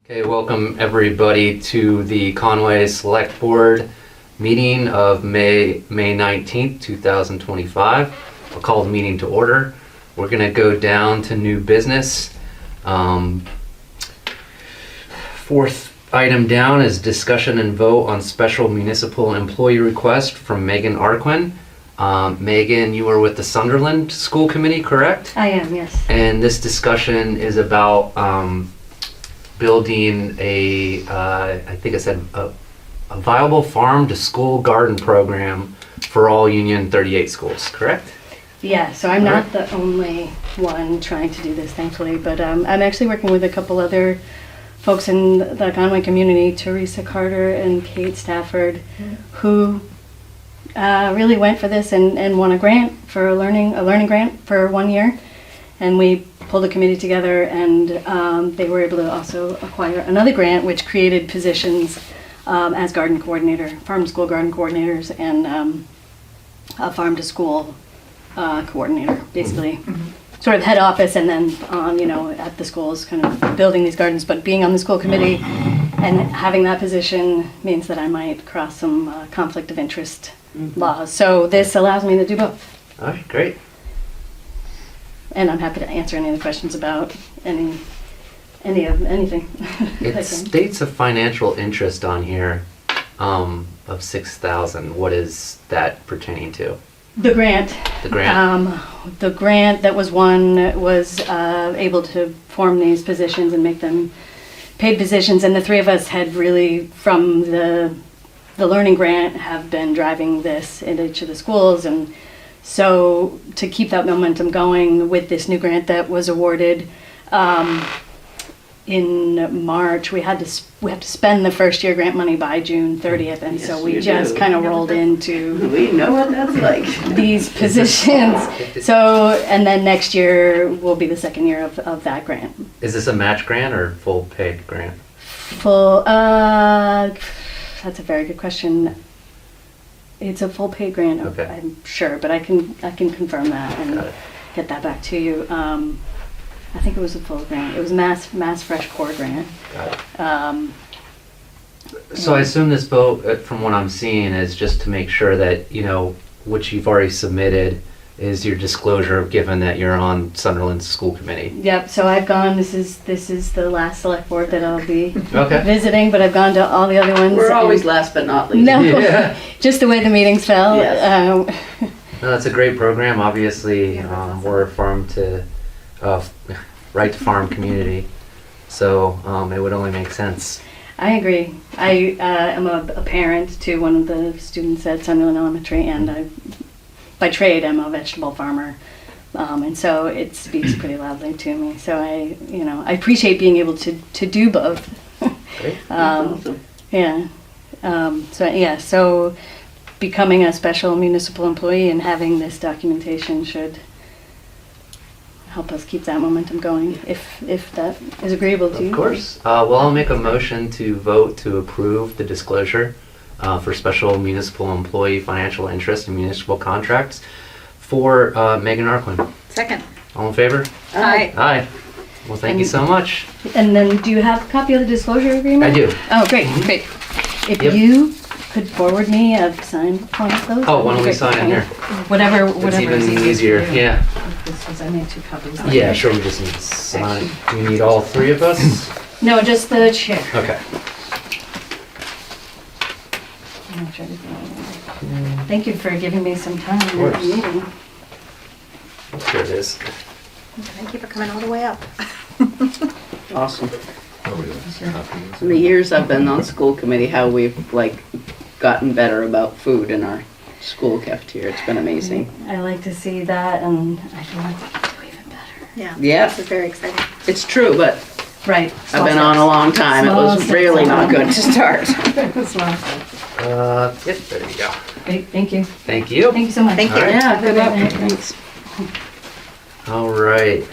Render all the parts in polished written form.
Okay, welcome everybody to the Conway Select Board meeting of May 19th, 2025. I'll call the meeting to order. We're going to go down to new business. Fourth item down is discussion and vote on special municipal employee request from Megan Arquin. Megan, you were with the Sunderland School Committee, correct? I am, yes. And this discussion is about building I think it said a viable farm to school garden program for all Union 38 schools, correct? Yeah, so I'm not the only one trying to do this, thankfully, but I'm actually working with a couple other folks in the Conway community, Teresa Carter and Kate Stafford, who really went for this and won a grant for a learning grant for 1 year. And we pulled a committee together, and they were able to also acquire another grant, which created positions as garden coordinator, farm to school garden coordinators, and a farm to school coordinator, basically. Sort of head office, and then at the schools, kind of building these gardens. But being on the school committee and having that position means that I might cross some conflict of interest laws. So this allows me to do both. All right, great. And I'm happy to answer any of the questions about anything. It states a financial interest on here of $6,000. What is that pertaining to? The grant. The grant. The grant that was won was able to form these positions and make them paid positions. And the three of us had really, from the learning grant, have been driving this in each of the schools. And so to keep that momentum going with this new grant that was awarded in March, we have to spend the first year grant money by June 30th, and Yes, so we you just do. kind of rolled into We know what that's like. these positions. So, and then next year will be the second year of that grant. Is this a match grant or full paid grant? Full, that's a very good question. It's a full paid grant, Okay. I'm sure, but I can confirm that Got and it. get that back to you. I think it was a full grant. It was Mass Fresh Core grant. Got it. So I assume this vote, from what I'm seeing, is just to make sure that, which you've already submitted, is your disclosure given that you're on Sunderland's school committee. Yep. So I've gone. This is the last select board that I'll be Okay. visiting, but I've gone to all the other ones. We're always and- last but not least. No, Yeah. just the way the meetings fell. Yes. No, that's a great program. Obviously, we're a right to farm community, so it would only make sense. I agree. I am a parent to one of the students at Sunderland Elementary, and by trade, I'm a vegetable farmer, and so it speaks pretty loudly to me. So I appreciate being able to do both. Great. Awesome. Yeah. So becoming a special municipal employee and having this documentation should help us keep that momentum going, if that is agreeable to you. Of course. Well, I'll make a motion to vote to approve the disclosure for special municipal employee financial interest in municipal contracts for Megan Arquin. Second. All in favor? Aye. Aye. Well, thank you so much. And then, do you have a copy of the disclosure agreement? I do. Oh, great, great. If Yep. you could forward me a signed one of those. Oh, why don't we that'd be sign great. in here? Whatever It's is even easiest easier. for you. Yeah. This was, I made 2 copies. Yeah, sure. We just need to sign. Do you need all 3 of us? No, just the chair. Okay. I'll try to- Thank you for giving me some time in the course. meeting. Here it is. Thank you for coming all the way up. Awesome. In the years I've been on school committee, how we've gotten better about food in our school cafeteria. It's been amazing. I like to see that, and I feel like we can do even better. Yeah. Yeah. This is very exciting. It's true, but Right. I've been on a long time. It Small was steps. really not good to start. Yep, there you go. Great, thank you. Thank you. Thank you so much. Thank you. All right. Yeah, good luck. Thank Thanks. All right.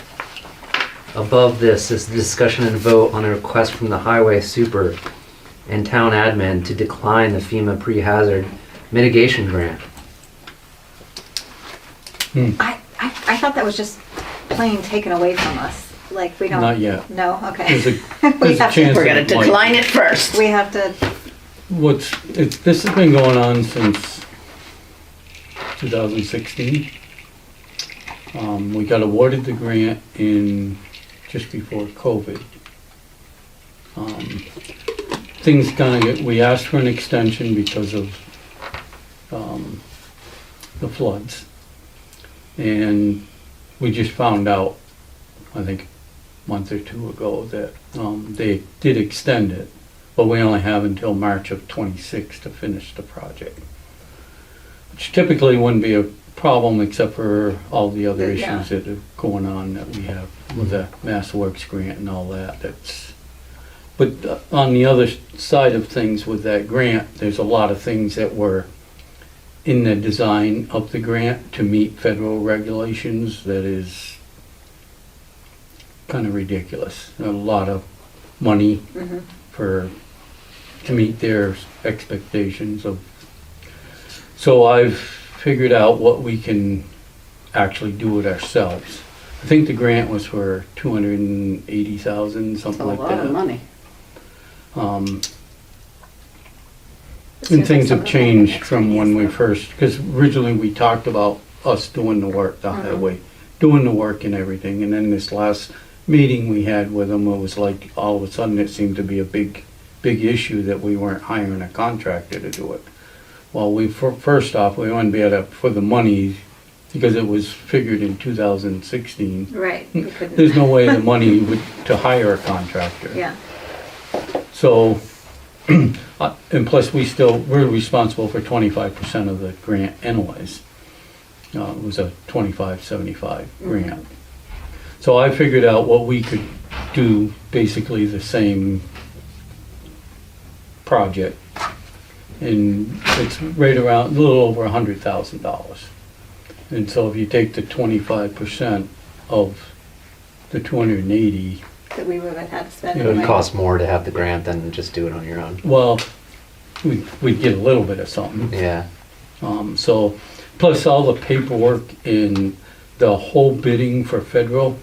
Above this is the discussion and vote on a request from the highway super and town admin to decline the FEMA pre-hazard mitigation grant. I thought that was just plain taken away from us. like, we don't? Not yet. No, okay. There's a, We there's a have chance. to, We're gonna that it might decline be. it first. we have to, This has been going on since 2016. We got awarded the grant in, just before COVID. Things we asked for an extension because of, the floods. And we just found out, I think, a month or two ago that, they did extend it, but we only have until March of '26 to finish the project. Which typically wouldn't be a problem except for all the other Yeah. issues that are going on that we have with the Mass Works grant and all that. But on the other side of things with that grant, there's a lot of things that were in the design of the grant to meet federal regulations that is kind of ridiculous. A lot of money to meet their expectations of. So I've figured out what we can actually do it ourselves. I think the grant was for 280,000, It's a something like lot that. of money. And things have changed from when we first, because originally we talked about us doing the work, the highway, doing the work and everything. And then this last meeting we had with them, it was like, all of a sudden it seemed to be a big issue that we weren't hiring a contractor to do it. Well, first off, we wouldn't be able to, for the money, because it was figured in 2016. right, we couldn't. There's no way the money would, to hire a contractor. Yeah, So, and plus we're responsible for 25% of the grant anyways. It was a 25-75 grant. So I figured out what we could do, basically the same project. And it's right around, a little over $100,000. And so if you take the 25% of the 280, that we would have had to spend. It would anyway. cost more to have the grant than just do it on your own. well, we'd get a little bit of something. Yeah. So, plus all the paperwork in the whole bidding for federal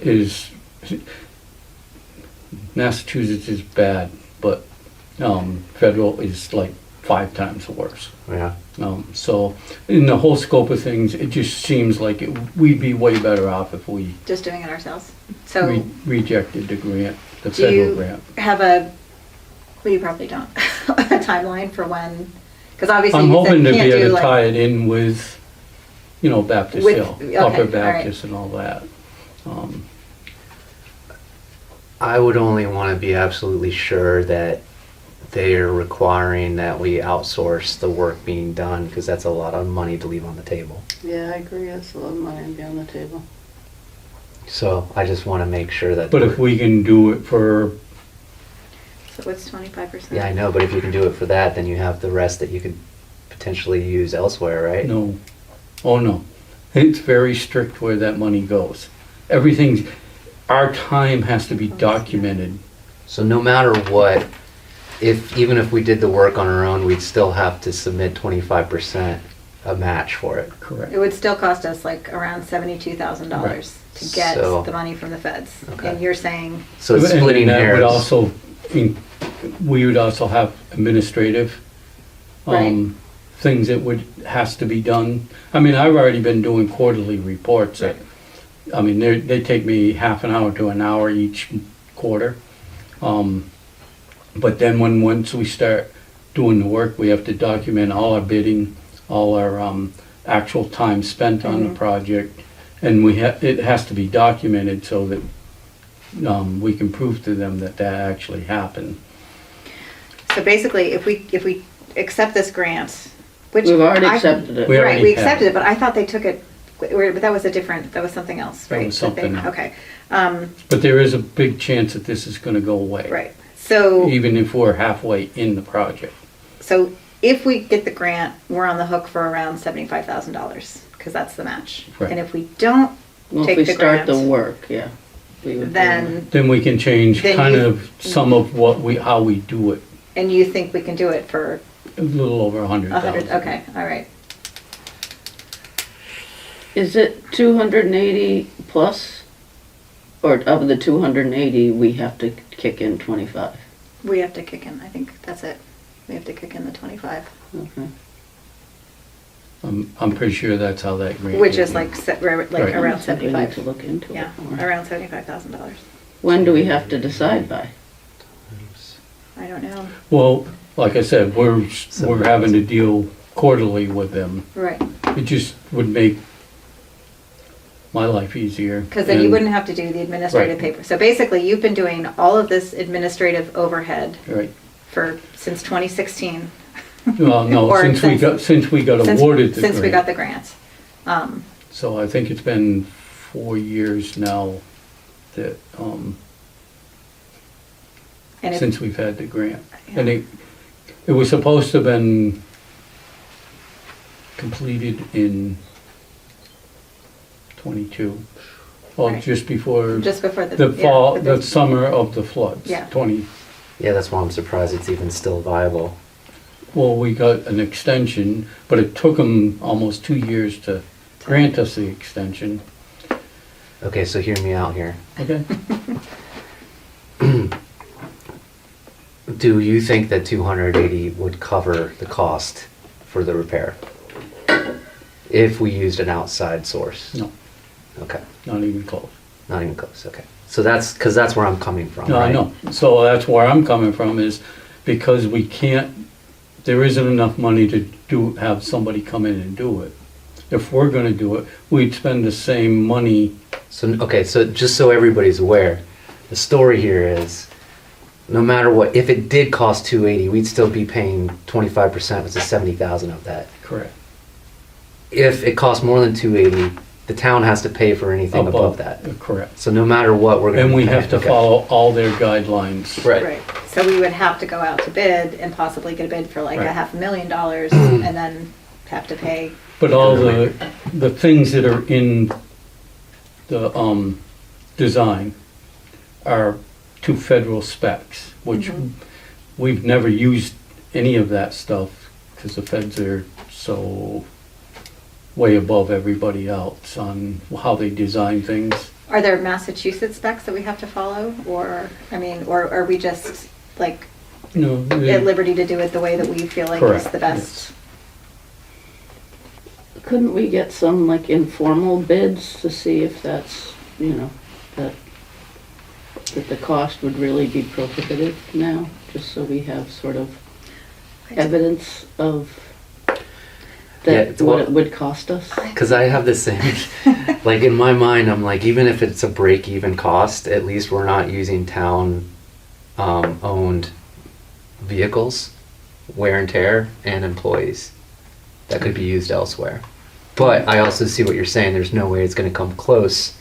is, Massachusetts is bad, but federal is like 5 times worse. Yeah. So, in the whole scope of things, it just seems like we'd be way better off if we Just doing it ourselves. So, rejected the grant, the do federal you grant. have well, you probably don't, a timeline for when, because obviously I'm you said hoping you to be can't do able to like. tie it in with, Baptist With- Hill, okay, Upper all right. Baptist and all that. I would only want to be absolutely sure that they are requiring that we outsource the work being done, because that's a lot of money to leave on the table. Yeah, I agree, that's a lot of money to be on the table. So I just want to make sure that. But if we can do it for, So what's 25%? Yeah, I know, but if you can do it for that, then you have the rest that you could potentially use elsewhere, right? no, oh no, it's very strict where that money goes. Everything's, our time has to be documented. So no matter what, even if we did the work on our own, we'd still have to submit 25% a match for it. Correct. It would still cost us like around $72,000 to get So- the money from the feds. Okay. And you're saying, So it's And splitting that would hairs. also, we would also have administrative, Right. things that has to be done. I mean, I've already been doing quarterly reports that, I mean, they take me half an hour to an hour each quarter. But then once we start doing the work, we have to document all our bidding, all our, actual time spent on the project. And it has to be documented so that, we can prove to them that actually happened. so basically, if we accept this grant, which. We've already I- accepted it. We Right, already we have accepted it. it, but I thought they took it, but that was something else, That right? was That they- something else. Okay, But there is a big chance that this is gonna go away. right. So, Even if we're halfway in the project. so if we get the grant, we're on the hook for around $75,000, because that's the match. Right. And if we don't Well, if take we the start the grant, work, yeah. we would do then, Then we can change Then kind you- of some of how we do it, and you think we can do it for a little over 100, 100,000. okay, all right. Is it 280 plus? Or of the 280, we have to kick in 25. We have to kick in, I think that's it. We have to kick in the 25. Okay. I'm pretty sure that's how that grant. Which is. is like, Right. around So we need 75. to look into Yeah, it more. around $75,000. When do we have to decide by? I don't know. Well, like I said, we're having to deal quarterly with them. Right, It just would make my life easier. because then you and- wouldn't have to do the administrative Right. paper. So basically, you've been doing all of this administrative overhead Right. since 2016. Well, no, Or since we got since- awarded the grant. Since we got the grant. So I think it's been 4 years now that, And if, since we've had the grant. Yeah. And it was supposed to have been completed in 22. Well, Right. just before just before the. the yeah, fall, but the summer of the floods. Yeah. 20. Yeah, that's why I'm surprised it's even still viable. Well, we got an extension, but it took them almost 2 years to grant us the extension. Okay, so hear me out here. Okay? Do you think that 280 would cover the cost for the repair? If we used an outside source? No, Okay, not even close. not even close, okay. So because that's where I'm coming from, No, I right? know. So that's where I'm coming from is because we can't, there isn't enough money to have somebody come in and do it. If we're gonna do it, we'd spend the same money. So, okay, so just so everybody's aware, the story here is, no matter what, if it did cost 280, we'd still be paying 25%, which is 70,000 of that. Correct. If it costs more than 280, the town has to pay for anything above that. Correct. So no matter what, we're gonna And be we paying. have to Okay. follow all their guidelines. Right. So we would have to go out to bid and possibly get a bid for like Right. $500,000 and then have to pay. But all the things that are in the, design are to federal specs, which we've never used any of that stuff because the feds are so way above everybody else on how they design things. Are there Massachusetts specs that we have to follow? Or, I mean, or are we just like No, at liberty to do it the way that we feel like is Correct, the best? Couldn't we get some like informal bids to see if that's, that the cost would really be prohibitive now? Just so we have sort of evidence of that, Yeah, what well- it would cost us? Because I have the same, like in my mind, I'm like, even if it's a break-even cost, at least we're not using town-owned vehicles, wear and tear, and employees that could be used elsewhere. But I also see what you're saying. There's no way it's going to come close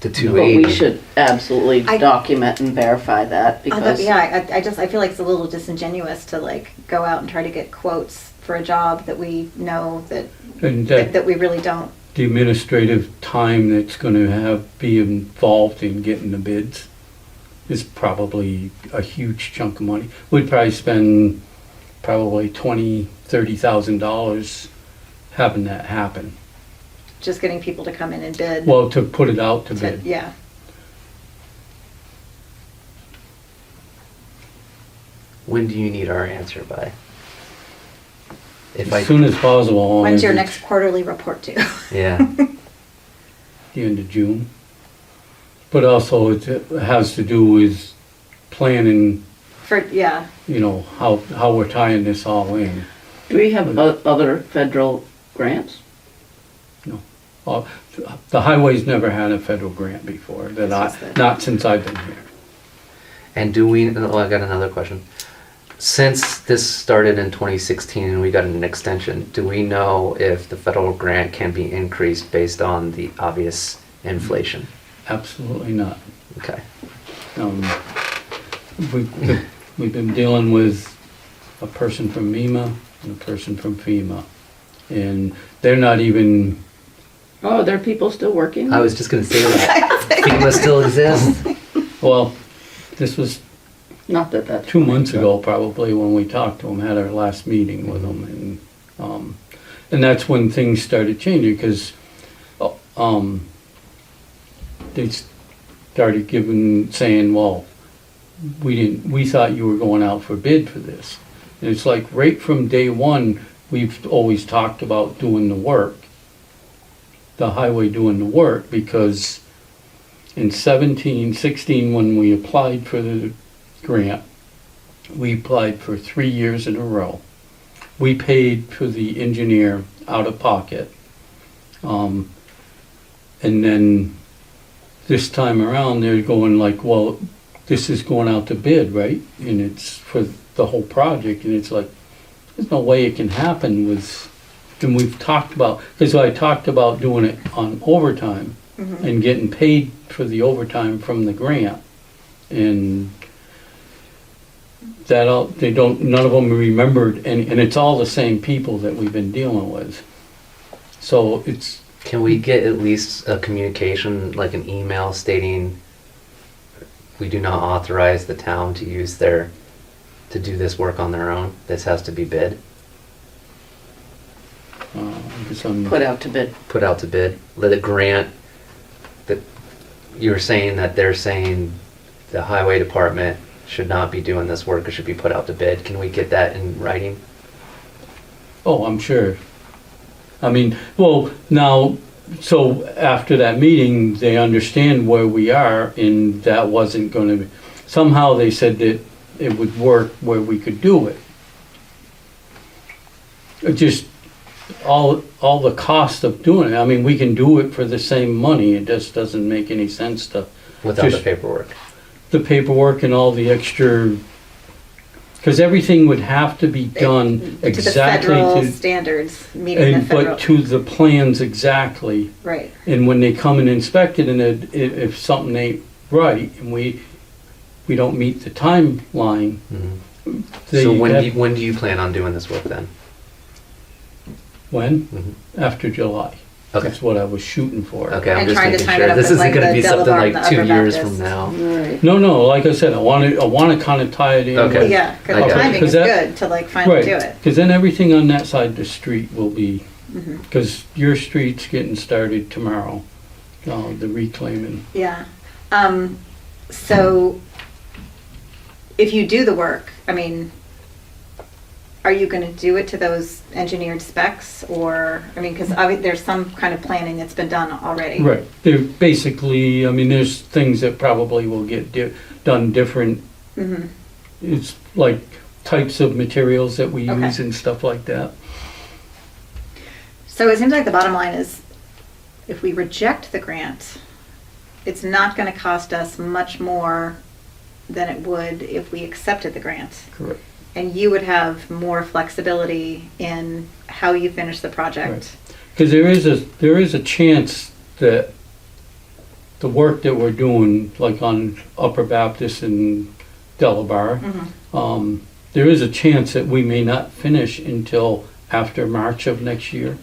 to But 280. we should absolutely I- document and verify that because. Yeah, I feel like it's a little disingenuous to like go out and try to get quotes for a job that we know that, And that we really don't. the administrative time that's gonna be involved in getting the bids is probably a huge chunk of money. We'd probably spend probably $20,000-$30,000 having that happen. Just getting people to come in and bid. Well, to put it out to to- bid. Yeah. When do you need our answer by? If As soon as possible. When's your it's next quarterly report due? Yeah. The end of June. But also it has to do with planning, Yeah, how we're tying this all in. Do we have other federal grants? The highway's never had a federal grant before, not since I've been here. And I got another question. Since this started in 2016 and we got an extension, do we know if the federal grant can be increased based on the obvious inflation? Absolutely not. Okay. We've been dealing with a person from MEMA and a person from FEMA. And they're not even, Oh, there are people still working? I was just gonna say that. FEMA still exists? well, this was Not that that's. 2 months ago probably when we talked to them, had our last meeting with them. And that's when things started changing because started saying, well, we thought you were going out for bid for this. And it's like right from day one, we've always talked about doing the work, the highway doing the work, because in 16, when we applied for the grant, we applied for 3 years in a row. We paid for the engineer out of pocket. And then this time around, they're going like, well, this is going out to bid, right? And it's for the whole project, and it's like, there's no way it can happen with, and we've talked about, because I talked about doing it on overtime and getting paid for the overtime from the grant. And that all, none of them remembered, and it's all the same people that we've been dealing with. So it's, Can we get at least a communication, like an email stating we do not authorize the town to use to do this work on their own? This has to be bid, I guess I'm, Put out to bid. put out to bid. Let it grant that you're saying that they're saying the highway department should not be doing this work, it should be put out to bid. Can we get that in writing? oh, I'm sure. I mean, well, now, so after that meeting, they understand where we are, and that wasn't gonna be, somehow they said that it would work where we could do it. It just, all the cost of doing it, I mean, we can do it for the same money, it just doesn't make any sense to, Without the Just- paperwork? the paperwork and all the extra, because everything would have to be done To the exactly federal to, standards, meeting the and, federal. but to the plans exactly. Right. And when they come and inspect it, and if something ain't right, and we don't meet the timeline, Mhm. they So when have- when do you plan on doing this work then? when? Mhm. After July. Okay. That's what I was shooting for. Okay, I'm And just trying to making time it sure. up This with, isn't like, gonna the be something Delabar and like the 2 Upper years Baptist. from now. Right. No, like I said, I want to kind of tie it in. Okay. with- Yeah, because Okay. the timing 'Cause is that- good to like finally do Right, it. because then everything on that side of the street will be, Mhm. because your street's getting started tomorrow, the reclaiming. Yeah. So if you do the work, I mean, are you going to do it to those engineered specs, or, I mean, because there's some kind of planning that's been done already. Right, they're basically, I mean, there's things that probably will get done different. Mhm. It's like types of materials that we Okay. use and stuff like that. So it seems like the bottom line is, if we reject the grant, it's not going to cost us much more than it would if we accepted the grant. Correct. And you would have more flexibility in how you finish the project. Because there is a chance that the work that we're doing, like on Upper Baptist and Delabar, Mhm. there is a chance that we may not finish until after March of next year.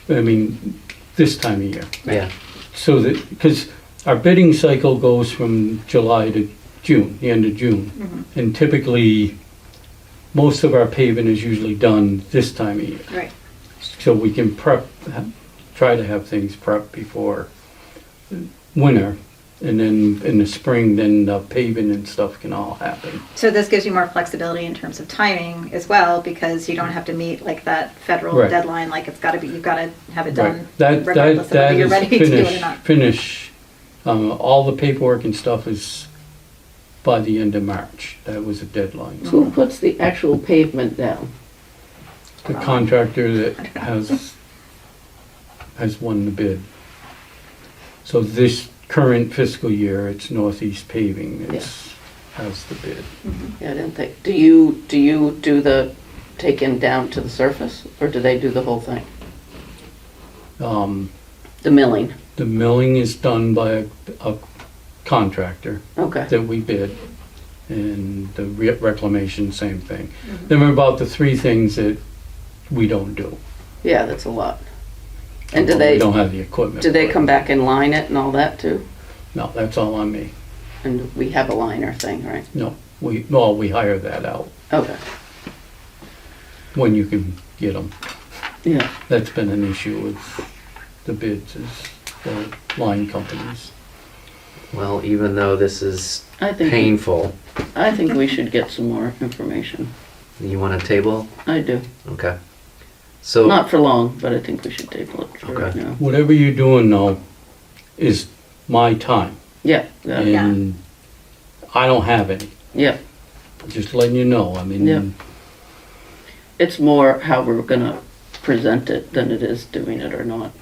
I mean, this time of year. Yeah. So that, because our bidding cycle goes from July to June, the end of June. Mhm. And typically, most of our paving is usually done this time of year. Right. So we can try to have things prepped before winter. And then in the spring, then the paving and stuff can all happen. So this gives you more flexibility in terms of timing as well, because you don't have to meet like that federal Right. deadline, like it's gotta be, you've gotta have it done Right. That regardless of whether you're is ready to do it or not. finish. All the paperwork and stuff is by the end of March. That was a deadline. Who puts the actual pavement down? The contractor that has won the bid. So this current fiscal year, it's Northeast Paving has the bid. Yeah, I didn't think, do you do the taking down to the surface, or do they do the whole thing? The milling? The milling is done by a contractor Okay. that we bid, and the reclamation, same thing. There are about the three things that we don't do. Yeah, that's a lot. And do We they, don't have the equipment. do they for it. come back and line it and all that too? No, that's all on me. And we have a liner thing, right? No, we hire that out Okay. when you can get them. Yeah. That's been an issue with the bids, is the line companies. Well, even though this is I think, painful, I think we should get some more information. you want to table? I do. Okay. So, Not for long, but I think we should table it for right Okay. now. Whatever you're doing though is my time, Yeah, yeah, and I don't have any. yeah. Just letting you know, I mean. Yeah. It's more how we're gonna present it than it is doing it or not.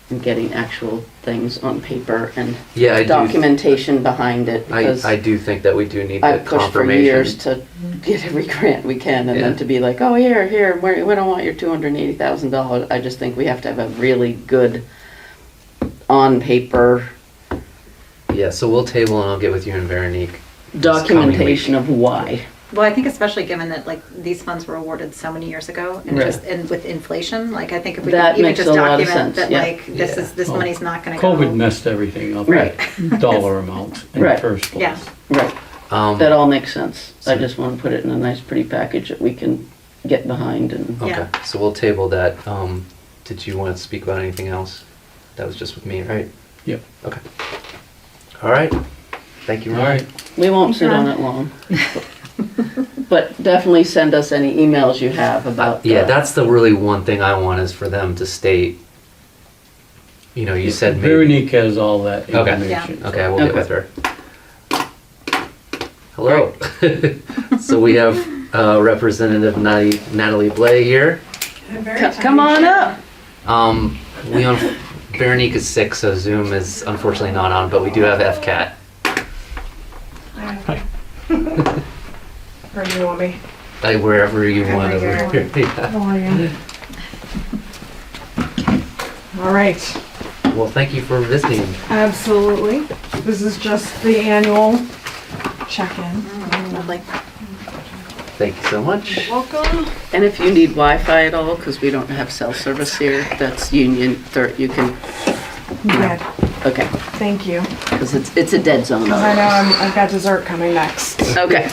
And getting actual things on paper and yeah, I do. documentation behind it, because I do think that we do need I've the pushed for confirmation. years to get every grant we can, and Yeah. then to be like, oh, here, we don't want your $280,000. I just think we have to have a really good on paper Yeah, so we'll table and I'll get with you and Veronique. documentation of why. Well, I think especially given that like these funds were awarded so many years ago and Right. just, and with inflation, like I think if we That could even makes just a lot of document sense, that yeah. like this Yeah. is, this Oh. money's not gonna go. COVID messed everything up. Right. Dollar amounts in the Right. first place. Yeah. Right, Um, that all makes sense. I So- just want to put it in a nice pretty package that we can get behind and, Okay, Yeah. so we'll table that. Did you want to speak about anything else? That was just with me, right? Yep. Okay. All right. Thank you, All Ron. right, we won't sit on it long. But definitely send us any emails you have about Yeah, the- that's the really one thing I want is for them to state, you know, you said maybe. Veronique has all that Okay. information. Okay, I will get Okay. with her. Hello. So we have Representative Natalie Blay here. Come on up. We on Veronique is sick, so Zoom is unfortunately not on, but we do have FCAT. Where do you want me? Wherever you want. Over over here. Yeah. How are you? All right, Well, thank you for visiting. absolutely. This is just the annual check-in. Lovely. Thank you so much. Welcome. And if you need Wi-Fi at all, because we don't have cell service here, that's Union, you can, Good, okay, thank you. because it's a dead zone. Because I know I've got dessert coming next. Okay.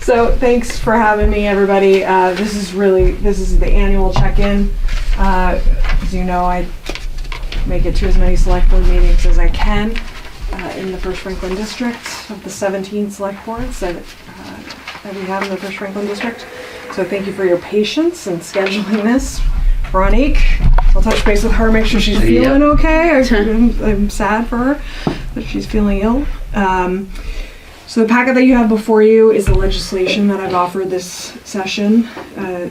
So thanks for having me, everybody. This is the annual check-in. As you know, I make it to as many select board meetings as I can in the First Franklin District of the 17 select boards that we have in the First Franklin District. So thank you for your patience in scheduling this. Veronique, I'll touch base with her, make sure she's feeling okay. I'm sad for her that she's feeling ill. So the packet that you have before you is the legislation that I've offered this session.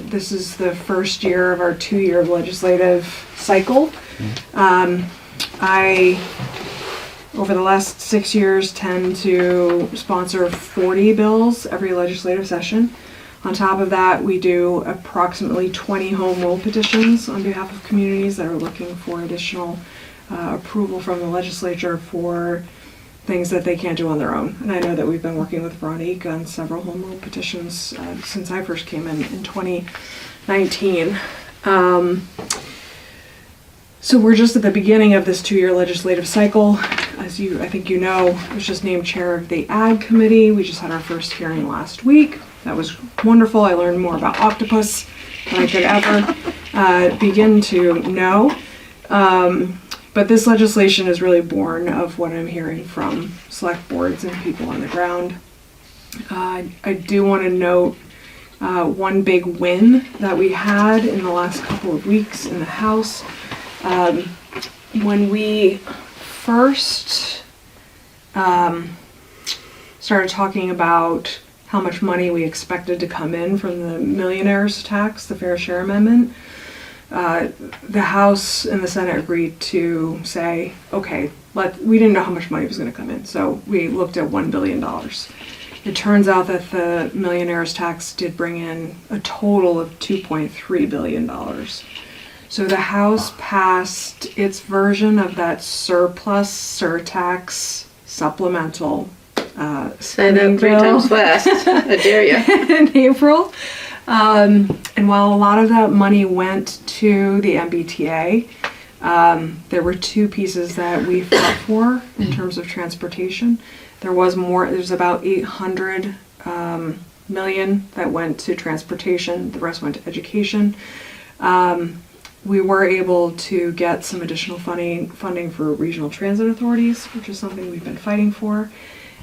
This is the first year of our 2-year legislative cycle. I, over the last 6 years, tend to sponsor 40 bills every legislative session. On top of that, we do approximately 20 home rule petitions on behalf of communities that are looking for additional approval from the legislature for things that they can't do on their own. And I know that we've been working with Veronique on several home rule petitions since I first came in 2019. So we're just at the beginning of this 2-year legislative cycle. As I think you know, I was just named chair of the Ag Committee. We just had our first hearing last week. That was wonderful. I learned more about octopus than I could ever begin to know. But this legislation is really born of what I'm hearing from select boards and people on the ground. I do want to note one big win that we had in the last couple of weeks in the House. When we first started talking about how much money we expected to come in from the millionaires tax, the fair share amendment, the House and the Senate agreed to say, okay, we didn't know how much money was going to come in, so we looked at $1 billion. It turns out that the millionaires tax did bring in a total of $2.3 billion. So the House passed its version of that surplus surtax supplemental Say that 3 times fast. I dare you. in April. And while a lot of that money went to the MBTA, there were 2 pieces that we fought for in terms of transportation. There's about 800 million that went to transportation, the rest went to education. we were able to get some additional funding for regional transit authorities, which is something we've been fighting for.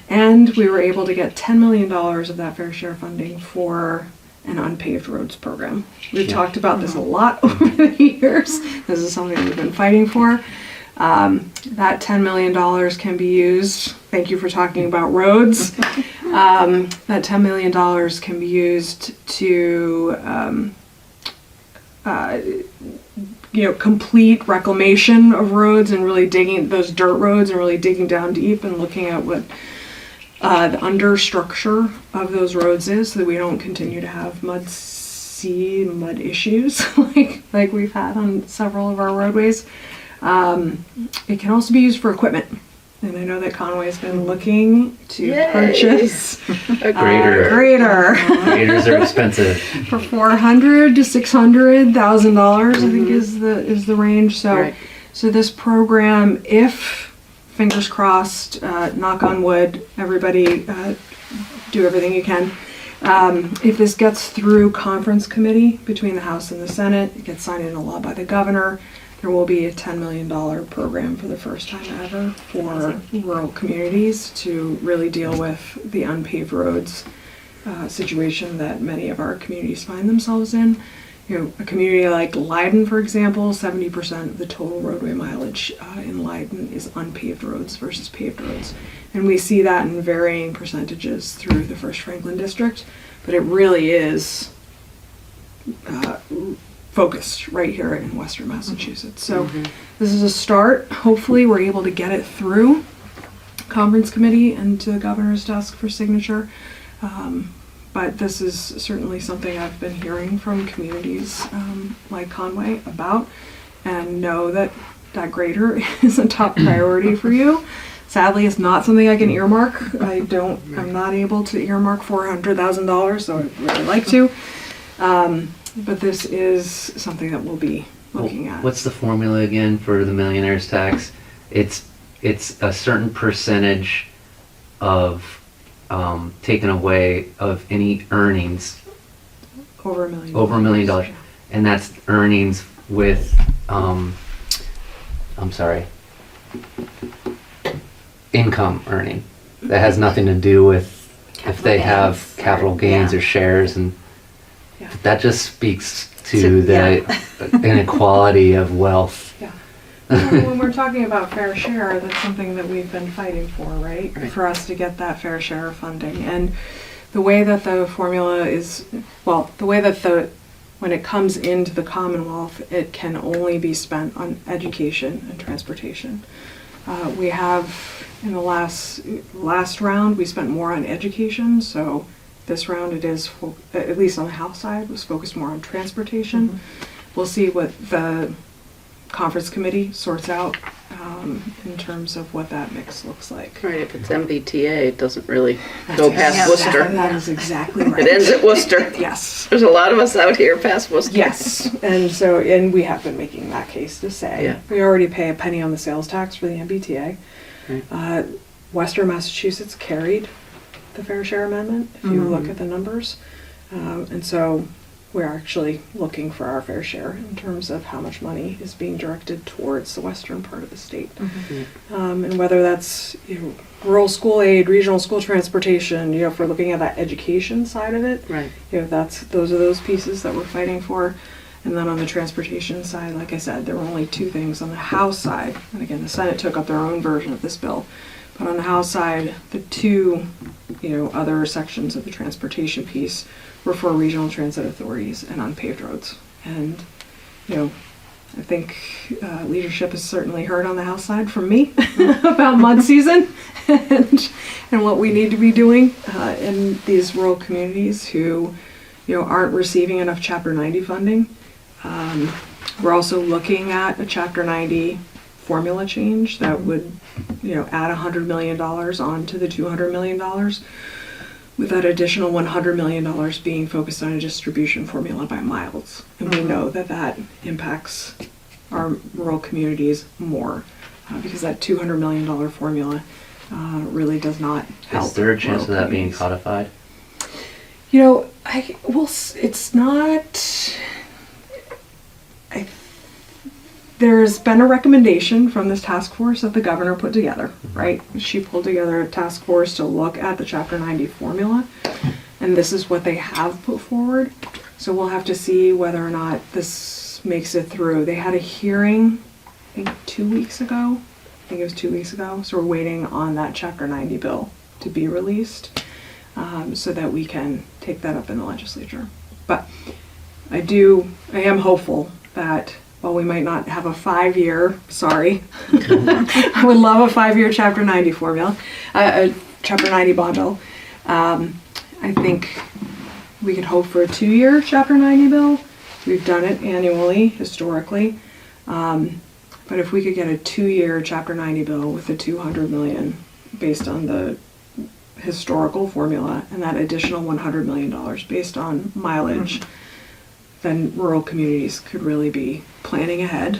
And we were able to get $10 million of that fair share funding for an unpaved roads program. We've talked about this a lot over the years. This is something we've been fighting for. That $10 million can be used, thank you for talking about roads. That $10 million can be used to complete reclamation of roads and really digging those dirt roads and really digging down deep and looking at what the understructure of those roads is, so that we don't continue to have mud issues like we've had on several of our roadways. It can also be used for equipment. And I know that Conway's been looking to purchase A grader. grader Graders are expensive. for $400,000 to $600,000. I think is the range. So, Right. so this program, if fingers crossed, knock on wood, everybody do everything you can. If this gets through conference committee between the House and the Senate, it gets signed into law by the governor. There will be a $10 million program for the first time ever for rural communities to really deal with the unpaved roads situation that many of our communities find themselves in. You know, a community like Leiden, for example, 70% of the total roadway mileage in Leiden is unpaved roads versus paved roads. And we see that in varying percentages through the First Franklin District, but it really is focused right here in Western Massachusetts. So this is a start. Hopefully we're able to get it through conference committee and to the governor's desk for signature. But this is certainly something I've been hearing from communities like Conway about, and know that that grader is a top priority for you. Sadly, it's not something I can earmark. I'm not able to earmark $400,000, so I'd really like to. But this is something that we'll be looking at. What's the formula again for the millionaire's tax? It's a certain percentage of taken away of any earnings Over $1 million. over $1 million, Yeah. and that's earnings with income earning. That has nothing to do with if they have capital gains or shares, and Yeah. that just speaks to the inequality of wealth. Yeah. When we're talking about fair share, that's something that we've been fighting for, right? Right. For us to get that fair share of funding. And the way that the formula is, when it comes into the Commonwealth, it can only be spent on education and transportation. We have, in the last round, we spent more on education, so this round it is, at least on the House side, was focused more on transportation. We'll see what the conference committee sorts out in terms of what that mix looks like. Right, if it's MBTA, it doesn't really go past Worcester. That is exactly right. It ends at Worcester. Yes. There's a lot of us out here past Worcester. Yes, and we have been making that case to say, Yeah. we already pay a penny on the sales tax for the MBTA. Right. Western Massachusetts carried the fair share amendment, if you look at the numbers. And so we're actually looking for our fair share in terms of how much money is being directed towards the western part of the state. And whether that's rural school aid, regional school transportation, if we're looking at that education side of it, Right. those are those pieces that we're fighting for. And then on the transportation side, like I said, there were only two things on the House side. And again, the Senate took up their own version of this bill. But on the House side, the two, other sections of the transportation piece were for regional transit authorities and unpaved roads. And, I think leadership has certainly heard on the House side from me about mud season and what we need to be doing in these rural communities who, aren't receiving enough Chapter 90 funding. We're also looking at a Chapter 90 formula change that would, add $100 million onto the $200 million, with that additional $100 million being focused on a distribution formula by miles. And we know that impacts our rural communities more because that $200 million formula really does not help. Is there a chance of rural that being communities. codified? It's not. I there's been a recommendation from this task force that the governor put together, right? She pulled together a task force to look at the Chapter 90 formula, and this is what they have put forward. So we'll have to see whether or not this makes it through. They had a hearing, I think 2 weeks ago. I think it was 2 weeks ago. So we're waiting on that Chapter 90 bill to be released, so that we can take that up in the legislature. But I am hopeful that while we might not have a 5-year, sorry, I would love a 5-year Chapter 90 formula, a Chapter 90 bond bill. I think we could hope for a 2-year Chapter 90 bill. We've done it annually, historically. But if we could get a 2-year Chapter 90 bill with the 200 million based on the historical formula and that additional $100 million based on mileage, then rural communities could really be planning ahead,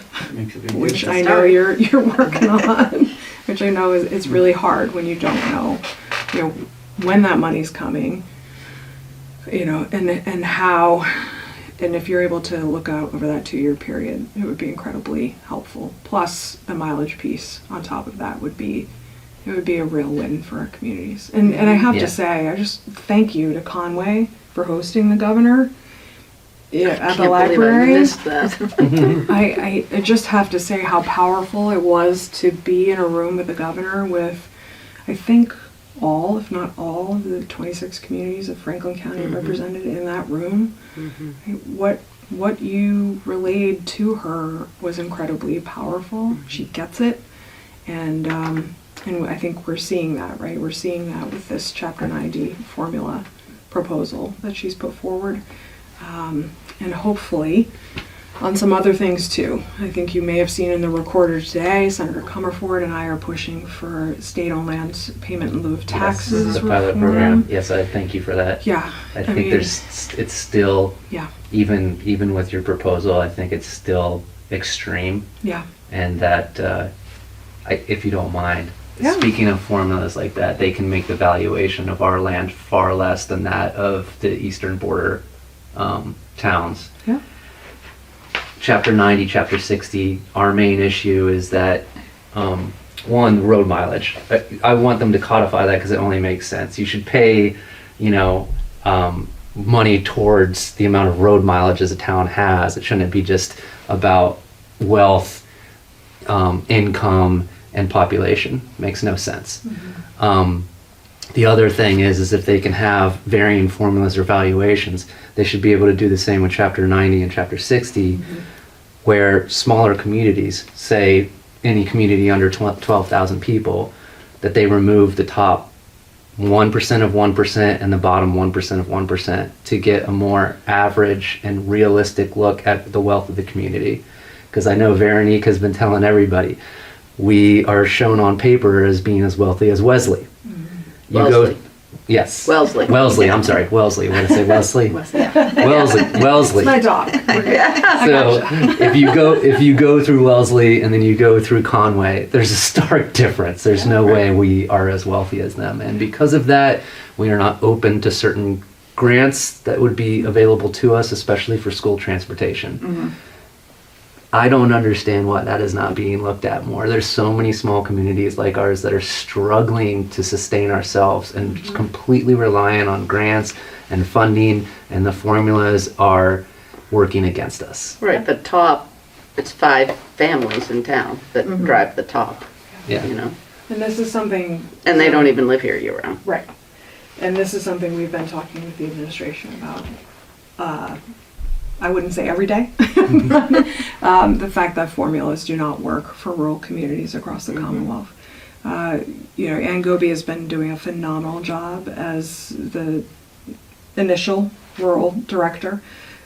which I know you're working on, which I know it's really hard when you don't know, when that money's coming, and how, and if you're able to look out over that 2-year period, it would be incredibly helpful. Plus the mileage piece on top of that would be a real win for our communities. And I have to say, I just thank you to Conway for hosting the governor at the library. I missed that. I just have to say how powerful it was to be in a room with the governor with, I think, all, if not all, of the 26 communities of Franklin County represented in that room. What you relayed to her was incredibly powerful. She gets it, and I think we're seeing that, right? We're seeing that with this Chapter 90 formula proposal that she's put forward, and hopefully on some other things too. I think you may have seen in the recorder today, Senator Comerford and I are pushing for state-owned land payment in lieu of taxes. The pilot program. Yes, I thank you for that. Yeah. I think it's still, even with your proposal, I think it's still extreme. Yeah. And that, if you don't mind, speaking of formulas like that, they can make the valuation of our land far less than that of the eastern border towns. Yeah. Chapter 90, Chapter 60, our main issue is that, one, road mileage. I want them to codify that because it only makes sense. You should pay, money towards the amount of road mileage as a town has. It shouldn't be just about wealth, income, and population. Makes no sense. The other thing is if they can have varying formulas or valuations, they should be able to do the same with Chapter 90 and Chapter 60, where smaller communities, say any community under 12,000 people, that they remove the top 1% of 1% and the bottom 1% of 1% to get a more average and realistic look at the wealth of the community. Because I know Veronique has been telling everybody, we are shown on paper as being as wealthy as Wesley. Wellesley. Yes. Wellesley. I'm sorry, Wellesley. What did I say, Wesley? Wellesley. Wellesley. It's my dog. So if you go through Wellesley and then you go through Conway, there's a stark difference. There's no way we are as wealthy as them, and because of that, we are not open to certain grants that would be available to us, especially for school transportation. I don't understand why that is not being looked at more. There's so many small communities like ours that are struggling to sustain ourselves and just completely reliant on grants and funding, and the formulas are working against us. Right, the top, it's 5 families in town that drive the top, Yeah. And this is something... And they don't even live here year-round. Right. And this is something we've been talking with the administration about. I wouldn't say every day. The fact that formulas do not work for rural communities across the Commonwealth. Ann Goby has been doing a phenomenal job as the initial rural director.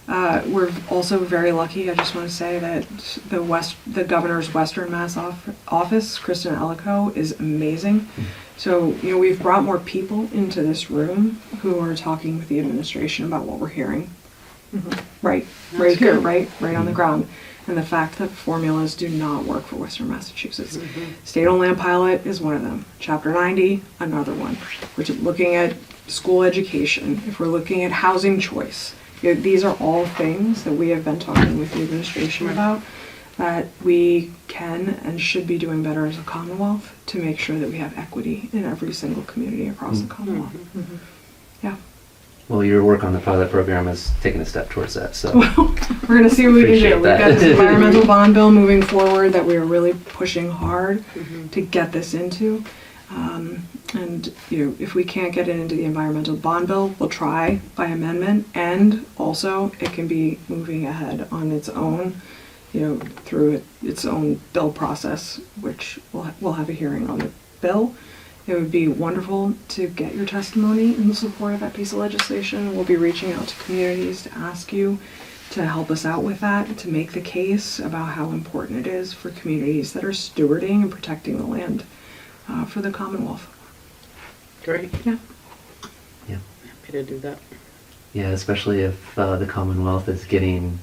We're also very lucky, I just want to say, that the governor's Western Mass office, Kristen Ellico, is amazing. So, we've brought more people into this room who are talking with the administration about what we're hearing. Right here, right on the ground. And the fact that formulas do not work for Western Massachusetts. State-owned land pilot is one of them. Chapter 90, another one. We're looking at school education. If we're looking at housing choice, these are all things that we have been talking with the administration about. that we can and should be doing better as a Commonwealth to make sure that we have equity in every single community across the Commonwealth. Yeah. Well, your work on the pilot program has taken a step towards that, so. We're gonna see what we can do. Appreciate We've got that. this environmental bond bill moving forward that we are really pushing hard to get this into. And if we can't get it into the environmental bond bill, we'll try by amendment, and also it can be moving ahead on its own, through its own bill process, which we'll have a hearing on the bill. It would be wonderful to get your testimony in support of that piece of legislation. We'll be reaching out to communities to ask you to help us out with that, to make the case about how important it is for communities that are stewarding and protecting the land for the Commonwealth. Great. Yeah. Yeah. Happy to do that. Yeah, especially if the Commonwealth is getting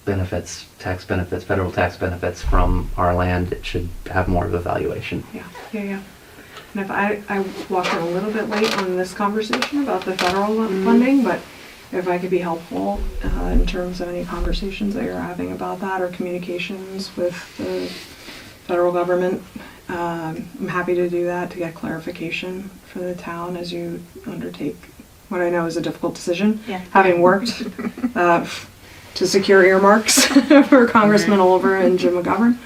benefits, tax benefits, federal tax benefits from our land, it should have more of a valuation. Yeah. And if I walked in a little bit late on this conversation about the federal funding, but if I could be helpful in terms of any conversations that you're having about that or communications with the federal government, I'm happy to do that to get clarification for the town as you undertake what I know is a difficult decision. Yeah. Having worked to secure earmarks for Congressman Oliver and Jim McGovern,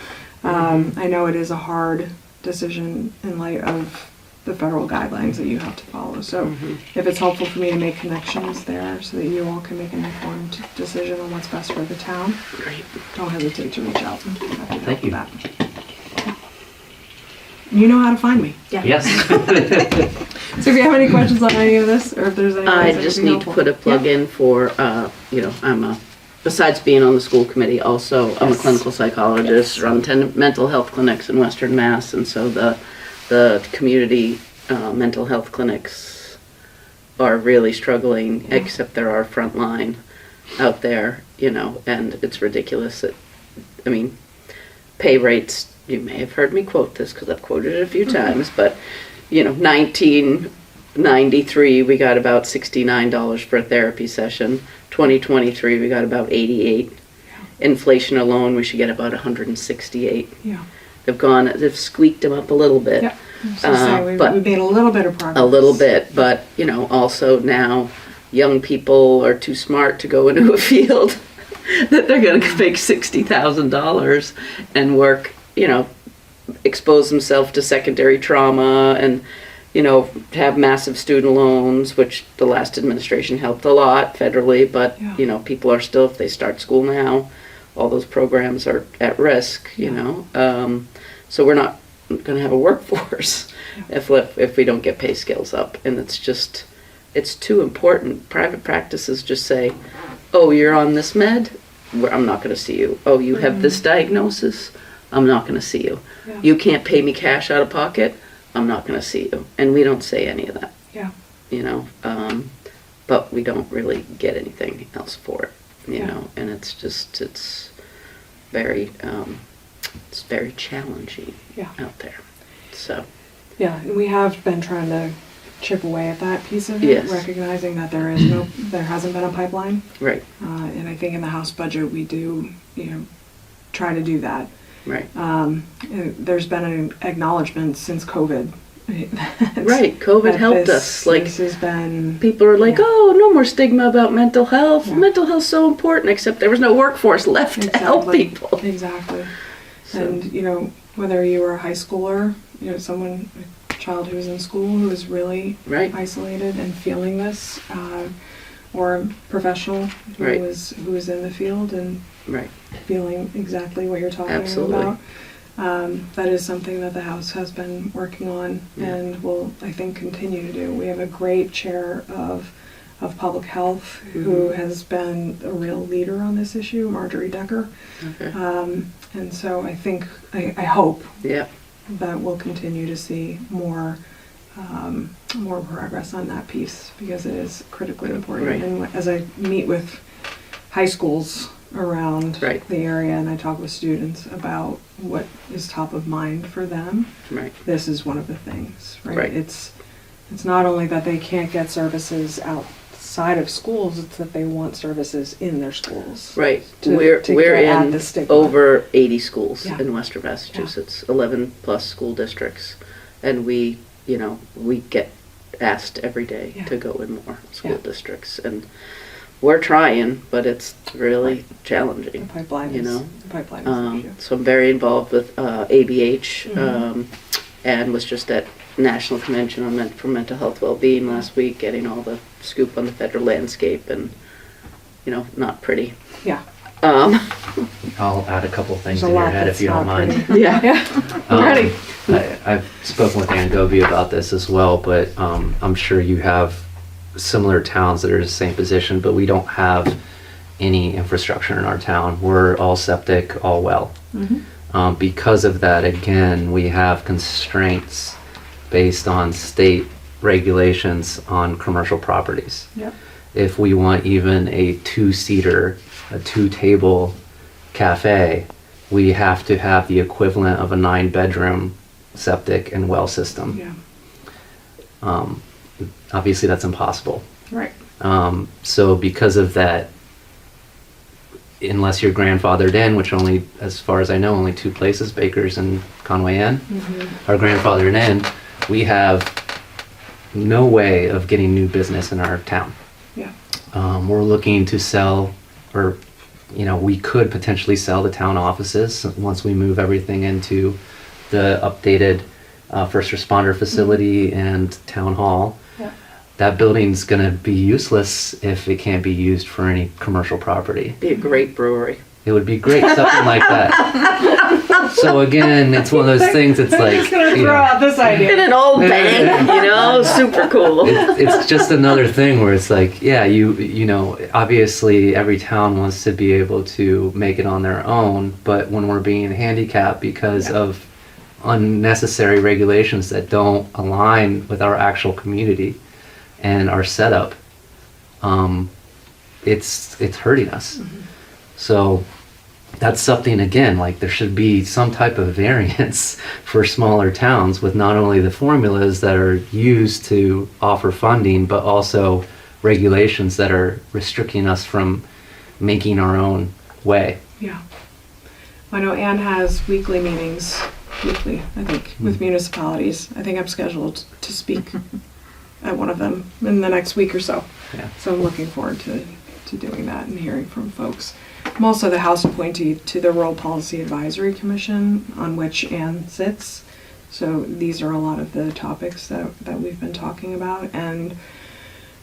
I know it is a hard decision in light of the federal guidelines that you have to follow. So if it's helpful for me to make connections there so that you all can make an informed decision on what's best for the town, Great. don't hesitate to reach out. I'm happy to help Thank you. with that. You know how to find me. Yeah. Yes. So if you have any questions on any of this, or if there's any I ways just can be need to helpful. put a plug in for, besides being on the school committee, also I'm a clinical psychologist, run 10 mental health clinics in Western Mass, and so the community mental health clinics are really struggling, except they're our front line out there, and it's ridiculous that, pay rates, you may have heard me quote this because I've quoted it a few times, but 1993 we got about $69 for a therapy session. 2023 we got about 88. Inflation alone we should get about 168. Yeah. They've squeaked them up a little bit. Yeah. So but- we made a little bit of progress. A little bit, but also now young people are too smart to go into a field that they're going to make $60,000 and work, expose themselves to secondary trauma and, have massive student loans, which the last administration helped a lot federally, but, Yeah. people are still, if they start school now, all those programs are at risk, so we're not going to have a workforce if we don't get pay scales up, and it's too important. Private practices just say, oh, you're on this med, I'm not going to see you. Oh, you have this diagnosis, I'm not going to see you. Yeah. You can't pay me cash out of pocket, I'm not going to see you. And we don't say any of that, Yeah. but we don't really get anything else for it, Yeah. and it's very challenging Yeah. out there. So, Yeah, and we have been trying to chip away at that piece of it, Yes. recognizing that there hasn't been a pipeline. right, And I think in the House budget, we do, try to do that. right. There's been an acknowledgement since COVID. Right, COVID that helped this- us. Like, this has been, people are like, Yeah. oh, no more stigma about mental health. Yeah. Mental health's so important, except there was no workforce left to help Exactly. people. Exactly. So, And, whether you were a high schooler, a child who was in school who was really right, isolated and feeling this, or a professional who Right. was in the field and right, feeling exactly what you're talking Absolutely. about. That is something that the House has been working on Yeah. and will, I think, continue to do. We have a great chair of public health who has been a real leader on this issue, Marjorie Decker. okay, And so I think, I hope yeah, that we'll continue to see more progress on that piece because it is critically important. Right. And as I meet with high schools around Right. the area and I talk with students about what is top of mind for them, right, this is one of the things, right? Right. It's not only that they can't get services outside of schools, it's that they want services in their schools. Right. To- We're to we're get at in the stigma. over 80 schools Yeah. in Western Massachusetts, 11 plus school districts, and we get asked every day Yeah. to go in more school Yeah. districts, and we're trying, but it's really The challenging. pipeline You is, know, the pipeline is an issue. So I'm very involved with ABH, Mhm. and was just at National Convention for Mental Health Wellbeing last week, getting all the scoop on the federal landscape, and not pretty. Yeah. I'll add a couple things There's in a your lot head that's if you don't not mind. pretty. Yeah. Yeah, I'm ready. I've spoken with Ann Goby about this as well, but I'm sure you have similar towns that are in the same position, but we don't have any infrastructure in our town. We're all septic, all well. Because of that, again, we have constraints based on state regulations on commercial properties. Yep. If we want even a two-seater, a two-table cafe, we have to have the equivalent of a 9-bedroom septic and well system. Yeah, Obviously, that's impossible. right. So because of that, unless you're grandfathered in, which only, as far as I know, only 2 places, Baker's and Conway Inn, are grandfathered in, we have no way of getting new business in our town. Yeah. We're looking to sell, or, we could potentially sell the town offices once we move everything into the updated first responder facility and town hall. Yeah. That building's gonna be useless if it can't be used for any commercial property. Be a great brewery. It would be great, something like that. So again, it's one of those things, it's I'm like, just gonna you throw know, out this In idea. an old bank, super cool. it's just another thing where it's like, yeah, obviously every town wants to be able to make it on their own, but when we're being handicapped because Yeah. of unnecessary regulations that don't align with our actual community and our setup, it's hurting us. So that's something, again, like there should be some type of variance for smaller towns with not only the formulas that are used to offer funding, but also regulations that are restricting us from making our own way. Yeah. I know Anne has weekly meetings, I think, with municipalities. I think I'm scheduled to speak at one of them in the next week or so. Yeah. So I'm looking forward to doing that and hearing from folks. I'm also the House appointee to the Rural Policy Advisory Commission, on which Anne sits. So these are a lot of the topics that we've been talking about. And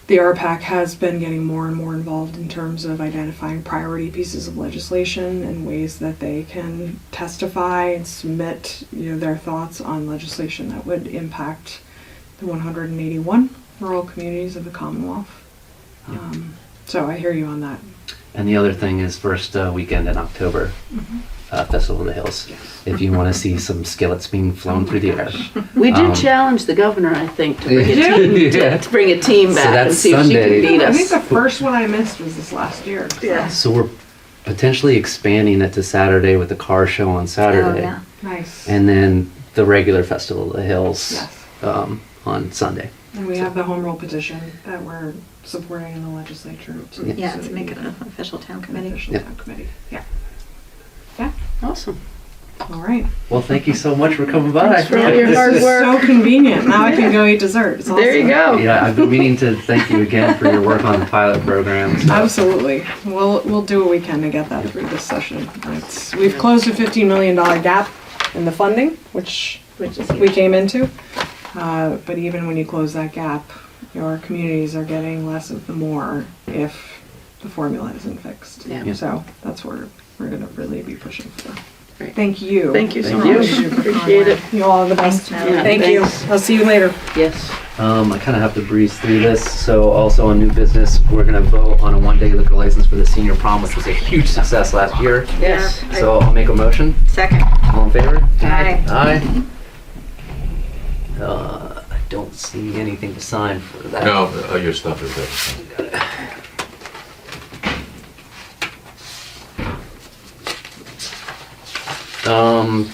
the RPAC has been getting more and more involved in terms of identifying priority pieces of legislation and ways that they can testify and submit, their thoughts on legislation that would impact the 181 rural communities of the Commonwealth. So I hear you on that. And the other thing is first weekend in October, Festival of the Hills. If you want to see some skillets being flown through the air. We did Um, challenge the governor, I think, to bring a Yeah. team, Yeah. to bring a team So back and that's see if she Sunday. can beat I think us. the first one I missed was this last year. Yeah. So we're potentially expanding it to Saturday with the car show on Saturday. Oh, yeah. Nice. And then the regular Festival of the Hills Yes. on Sunday. And we have the home rule petition that we're supporting in the legislature. Yeah, so to that make we it can- an official town an committee. official Yep. town committee. Yeah. Awesome. All right. Well, thank you so much for coming by. Thanks for all your hard This is work. so convenient. Now I can go eat dessert. It's There you awesome. go. Yeah, I've been meaning to thank you again for your work on the pilot program. So Absolutely. We'll do what we can to get that through this session. We've closed a $15 million gap in the funding, which Which is we came into. But even when you close that gap, your communities are getting less of the more if the formula isn't fixed. Yeah. So that's what we're going to really be pushing for. Great. Thank you. Thank you so Thank much. you. Appreciate it. You all are the best. Thanks, Natalie. Yeah, Thank you. thanks. I'll see you later. Yes. I kind of have to breeze through this. So also on new business, we're going to vote on a one-day liquor license for the senior prom, which was a huge success last year. Yes. Yeah, So I'll make a motion. Second. All in favor? Aye. Aye. I don't see anything to sign for that. No, your stuff is there. Um,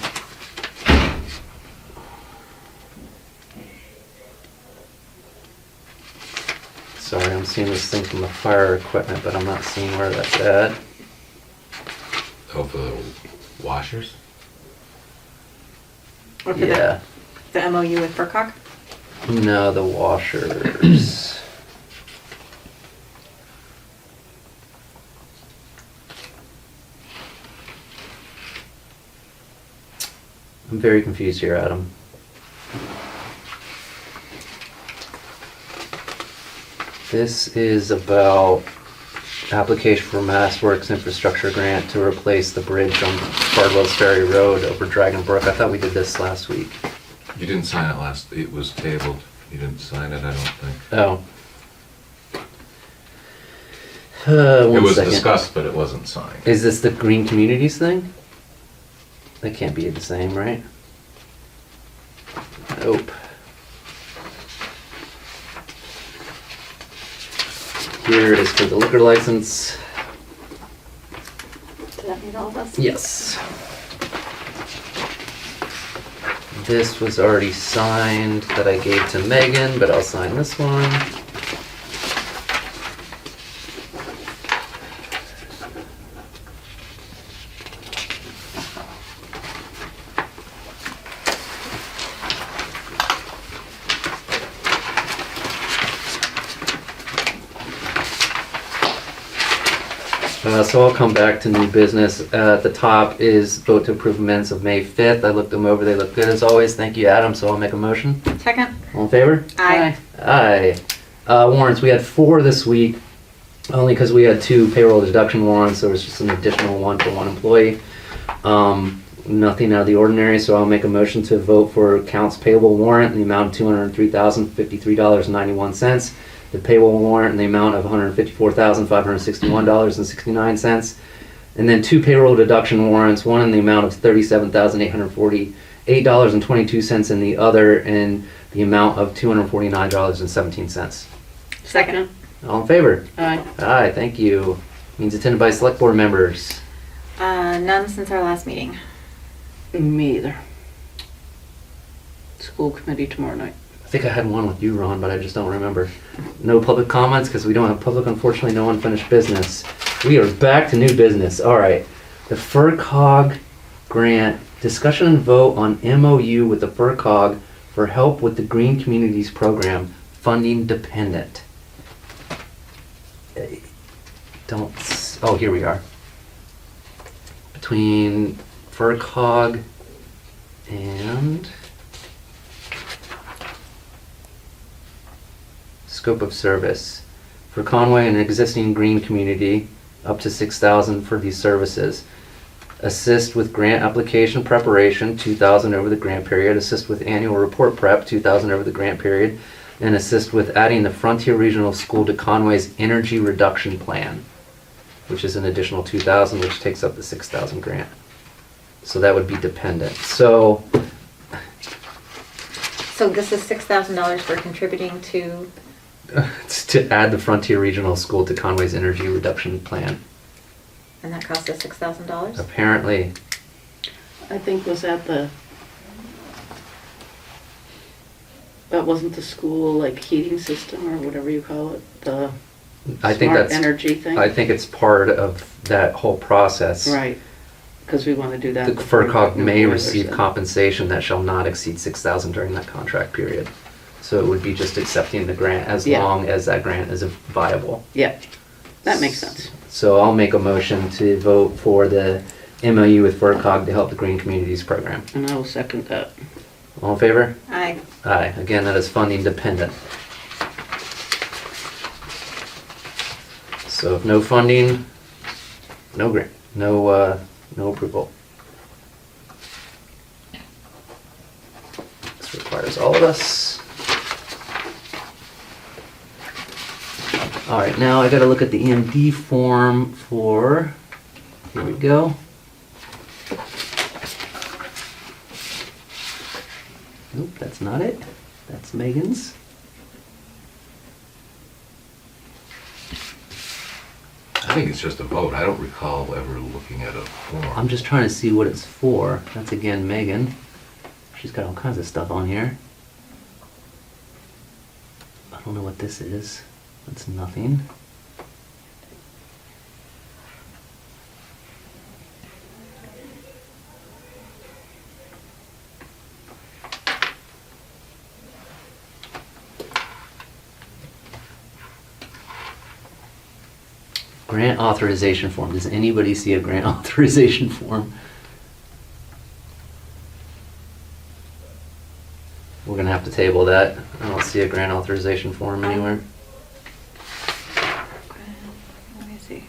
Sorry, I'm seeing this thing from the fire equipment, but I'm not seeing where that's at. Oh, for the washers? Or for Yeah. the MOU with FERCog? No, the washers. I'm very confused here, Adam. This is about application for Mass Works infrastructure grant to replace the bridge on Bardwell's Ferry Road over Dragon Brook. I thought we did this last week. You didn't sign it last, it was tabled. You didn't sign it, I don't think. Oh. It One was second. discussed, but it wasn't signed. Is this the Green Communities thing? That can't be the same, right? Nope. Here is for the liquor license. Does that mean all of us? Yes. This was already signed that I gave to Megan, but I'll sign this one. So I'll come back to new business. At the top is vote to approve minutes of May 5th. I looked them over, they look good as always. Thank you, Adam, so I'll make a motion. Second? All in favor? Aye. Aye. Warrants, we had 4 this week, only because we had 2 payroll deduction warrants. There was just an additional one for 1 employee. Nothing out of the ordinary, so I'll make a motion to vote for accounts payable warrant in the amount of $203,053.91. The payroll warrant in the amount of $154,561.69. And then 2 payroll deduction warrants, one in the amount of $37,848.22 and the other in the amount of $249.17. Second. All in favor? Aye. Aye, thank you. Means attended by select board members. None since our last meeting. Me either. School committee tomorrow night. I think I had one with you, Ron, but I just don't remember. No public comments because we don't have public, unfortunately, no unfinished business. We are back to new business. All right. The FERCog grant, discussion and vote on MOU with the FERCog for help with the Green Communities Program, funding dependent. Oh, here we are. Between FERCog and scope of service. For Conway, an existing green community, up to $6,000 for these services. Assist with grant application preparation, $2,000 over the grant period. Assist with annual report prep, $2,000 over the grant period. And assist with adding the Frontier Regional School to Conway's energy reduction plan, which is an additional $2,000, which takes up the $6,000 grant. So that would be dependent. So this is $6,000 for contributing to, it's to add the Frontier Regional School to Conway's energy reduction plan. and that cost us $6,000? Apparently, I think was that wasn't the school like heating system or whatever you call it, the I think smart that's, energy thing? I think it's part of that whole process. Right, because we want to do that. The before FERCog may November, receive so- compensation that shall not exceed $6,000 during that contract period. So it would be just accepting the grant as Yeah. long as that grant is viable. Yeah, that makes sense. So I'll make a motion to vote for the MOU with FERCog to help the Green Communities Program. And I will second that. All in favor? Aye. Aye. Again, that is funding dependent. So if no funding, no grant, no approval. This requires all of us. All right, now I gotta look at the EMD form for, here we go. Nope, that's not it. That's Megan's. I think it's just a vote. I don't recall ever looking at a form. I'm just trying to see what it's for. That's again Megan. She's got all kinds of stuff on here. I don't know what this is. That's nothing. Grant authorization form. Does anybody see a grant authorization form? We're gonna have to table that. I don't see a grant authorization form anywhere. Let me see.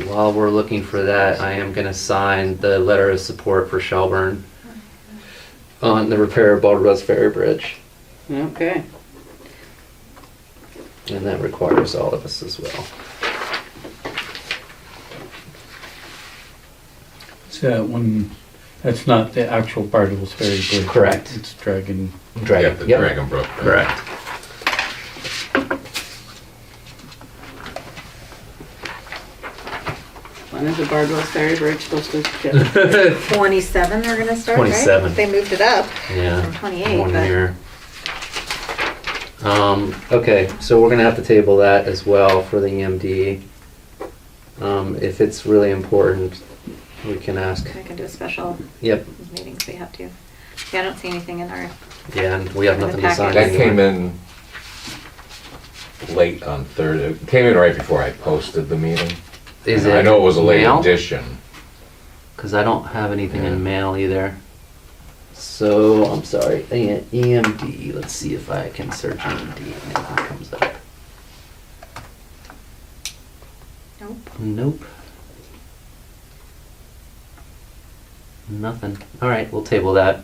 While we're looking for that, I am gonna sign the letter of support for Shelburne on the repair of Baldwin Ferry Bridge. Okay. And that requires all of us as well. So that one, that's not the actual Bardwell's Ferry Bridge. Correct. It's Dragon. Yeah, Dragon. the Yep. Dragon Brook. right? Correct. When is the Bardwell's Ferry Bridge supposed to get? 27 they're gonna start, right? 27. They moved it up Yeah. from 28, 1 but year. Okay, so we're gonna have to table that as well for the EMD. If it's really important, we can ask. I can do a special Yep, meeting if we have to. Yeah, I don't see anything in our, yeah, and we have In the nothing to sign packet. That came anyway. in late on Thursday. It came in right before I posted the meeting. Is And I it know it was a late mail? addition. Cause I don't have anything Yeah. in mail either. So, I'm sorry, EMD, let's see if I can search EMD and anything comes up. nope. Nope. Nothing. Alright, we'll table that.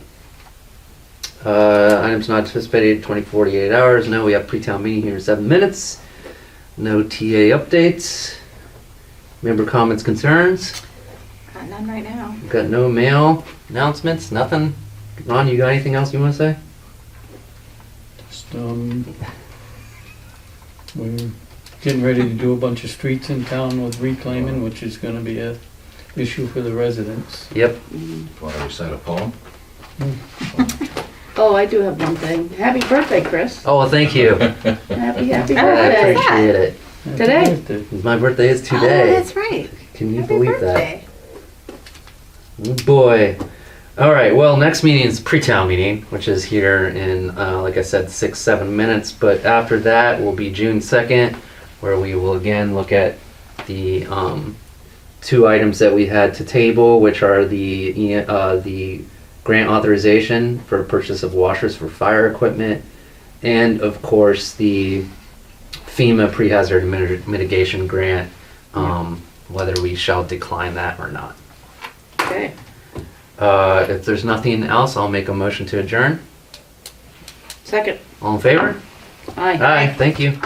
Items not anticipated, 48 hours. No, we have pre-town meeting here in 7 minutes. No TA updates. Member comments, concerns. None right now. We've got no mail announcements, nothing. Ron, you got anything else you want to say? Just, we're getting ready to do a bunch of streets in town with reclaiming, which is gonna be a issue for the residents. Yep. Want to recite a poem? Oh, I do have one thing. Happy birthday, Chris. Oh, well, thank you. Happy Oh, I birthday. what's that? appreciate it. Happy Today. birthday. My birthday is Oh, today. that's right. Can you Happy believe birthday. that? Boy. All right. Well, next meeting is pre-town meeting, which is here in, like I said, 7 minutes. But after that will be June 2nd, where we will again look at the 2 items that we had to table, which are the grant authorization for purchase of washers for fire equipment, and of course the FEMA pre-hazard mitigation grant, whether we shall decline that or not. Okay. If there's nothing else, I'll make a motion to adjourn. Second. All in favor? Aye. Aye, thank you.